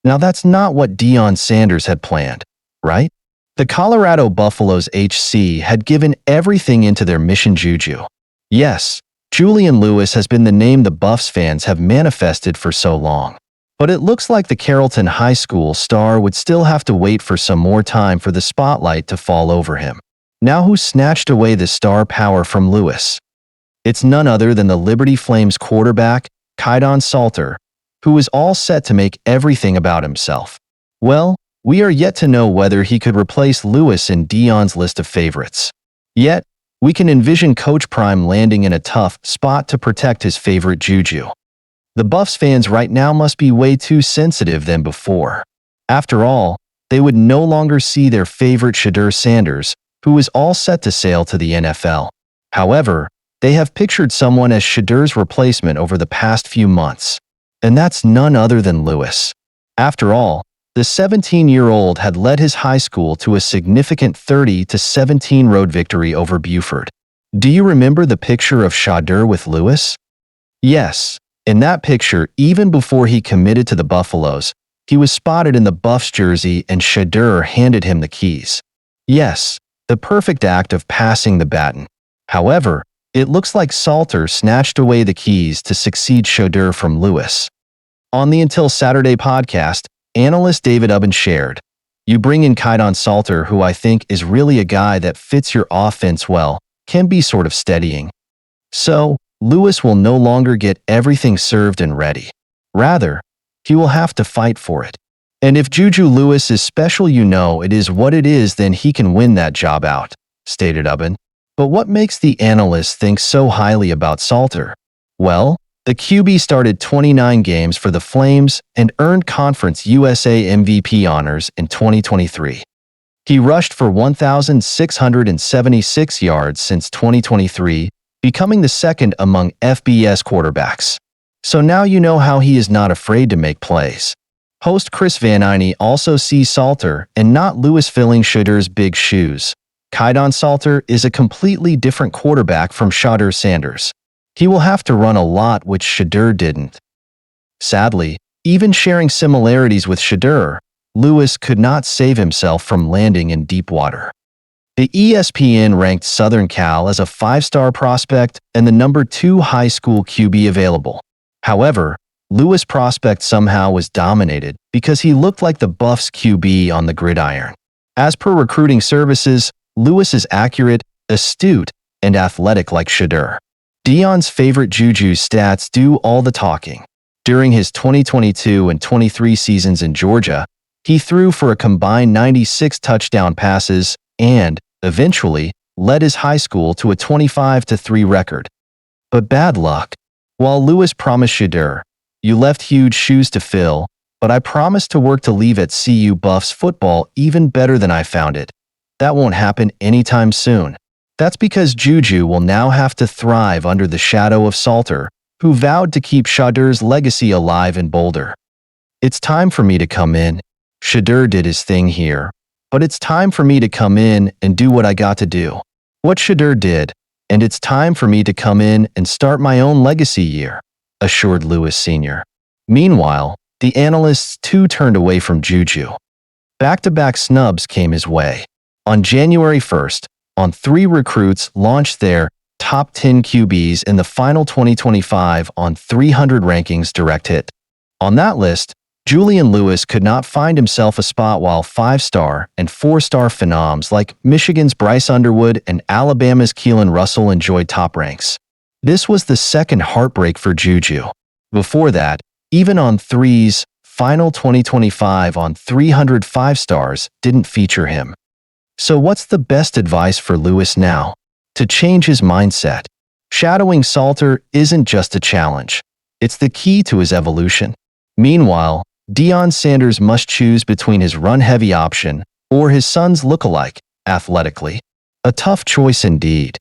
Now that's not what Deion Sanders had planned, right? The Colorado Buffaloes HC had given everything into their mission juju. Yes, Julian Lewis has been the name the Buffs fans have manifested for so long. But it looks like the Carrollton High School star would still have to wait for some more time for the spotlight to fall over him. Now who snatched away the star power from Lewis? It's none other than the Liberty Flames quarterback, Deion Salter, who is all set to make everything about himself. Well, we are yet to know whether he could replace Lewis in Deion's list of favorites. Yet, we can envision Coach Prime landing in a tough spot to protect his favorite juju. The Buffs fans right now must be way too sensitive than before. After all, they would no longer see their favorite Shedeur Sanders, who is all set to sail to the NFL. However, they have pictured someone as Shedeur's replacement over the past few months. And that's none other than Lewis. After all, the 17-year-old had led his high school to a significant 30-17 road victory over Buford. Do you remember the picture of Shedeur with Lewis? Yes, in that picture, even before he committed to the Buffaloes, he was spotted in the Buffs jersey and Shedeur handed him the keys. Yes, the perfect act of passing the baton. However, it looks like Salter snatched away the keys to succeed Shedeur from Lewis. On the Until Saturday podcast, analyst David Ubben shared, "You bring in Deion Salter, who I think is really a guy that fits your offense well, can be sort of steadying. So, Lewis will no longer get everything served and ready. Rather, he will have to fight for it. And if Juju Lewis is special, you know it is what it is, then he can win that job out," stated Ubben. But what makes the analysts think so highly about Salter? Well, the QB started 29 games for the Flames and earned Conference USA MVP honors in 2023. He rushed for 1,676 yards since 2023, becoming the second among FBS quarterbacks. So now you know how he is not afraid to make plays. Host Chris Van Eyne also sees Salter and not Lewis filling Shedeur's big shoes. Deion Salter is a completely different quarterback from Shedeur Sanders. He will have to run a lot, which Shedeur didn't. Sadly, even sharing similarities with Shedeur, Lewis could not save himself from landing in deep water. The ESPN ranked Southern Cal as a 5-star prospect and the number 2 high school QB available. However, Lewis' prospect somehow was dominated because he looked like the Buffs QB on the gridiron. As per recruiting services, Lewis is accurate, astute, and athletic like Shedeur. Deion's favorite juju stats do all the talking. During his 2022 and 23 seasons in Georgia, he threw for a combined 96 touchdown passes and, eventually, led his high school to a 25-3 record. But bad luck. While Lewis promised Shedeur, "You left huge shoes to fill, but I promised to work to leave at CU Buffs football even better than I found it," that won't happen anytime soon. That's because Juju will now have to thrive under the shadow of Salter, who vowed to keep Shedeur's legacy alive in Boulder. "It's time for me to come in. Shedeur did his thing here, but it's time for me to come in and do what I got to do. What Shedeur did, and it's time for me to come in and start my own legacy year," assured Lewis Sr. Meanwhile, the analysts too turned away from Juju. Back-to-back snubs came his way. On January 1st, On3 recruits launched their top 10 QBs in the final 2025 On300 rankings direct hit. On that list, Julian Lewis could not find himself a spot, while 5-star and 4-star phenoms like Michigan's Bryce Underwood and Alabama's Keelan Russell enjoyed top ranks. This was the second heartbreak for Juju. Before that, even On3's final 2025 On300 5-stars didn't feature him. So what's the best advice for Lewis now? To change his mindset. Shadowing Salter isn't just a challenge. It's the key to his evolution. Meanwhile, Deion Sanders must choose between his run-heavy option or his son's look-alike, athletically. A tough choice indeed.